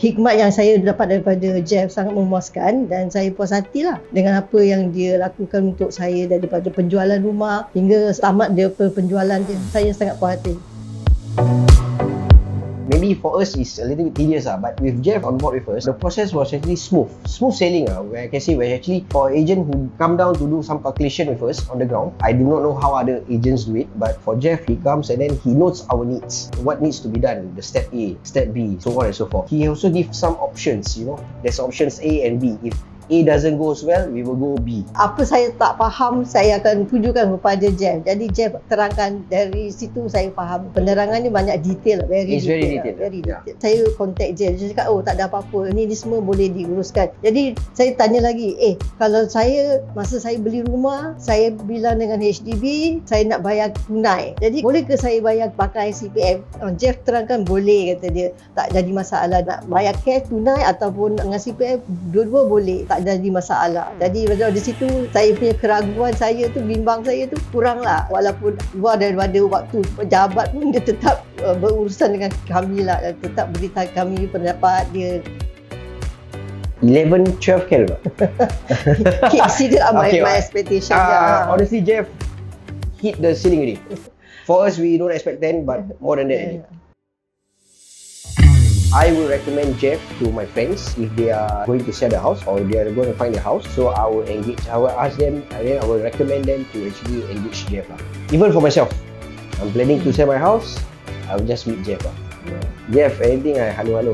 hikmat yang saya dapat daripada Jeff sangat memuaskan dan saya puas hatilah dengan apa yang dia lakukan untuk saya daripada penjualan rumah hingga tamat dia penjualan dia. Saya sangat puas hati. Maybe for us it's a little bit tedious but with Jeff on board with us, the process was actually smooth sailing where I can say where actually for an agent who come down to do some calculation with us on the ground, I do not know how other agents do it, but for Jeff, he comes and then he knows our needs, what needs to be done, the step A, step B, so on and so forth. He also gives some options, there's options A and B. If A doesn't go as well, we will go B. Apa saya tak faham, saya akan tunjukkan kepada Jeff. Jadi Jeff terangkan, dari situ saya faham. Penerangannya banyak detail, very detail. Saya contact Jeff, dia cakap, oh tak ada apa-apa, ni semua boleh diuruskan. Jadi saya tanya lagi, kalau masa saya beli rumah, saya bilang dengan HDB, saya nak bayar tunai. Jadi boleh ke saya bayar pakai CPF? Jeff terangkan boleh, kata dia. Tak jadi masalah, nak bayar cash tunai ataupun dengan CPF, dua-dua boleh. Tak jadi masalah. Jadi dari situ saya punya keraguan saya tu, bimbang saya tu kuranglah. Walaupun luar daripada waktu pejabat pun dia tetap berurusan dengan kami lah, dan tetap beritahu kami pendapat dia. 11, 12 kan tak? He exceeded my expectation. Honestly, Jeff hit the ceiling already. For us, we don't expect 10, but more than that already. I will recommend Jeff to my friends if they are going to sell the house or they are going to find a house. So I will ask them, and then I will recommend them to actually engage Jeff. Even for myself, I'm planning to sell my house, I will just meet Jeff. Jeff, anything I hello.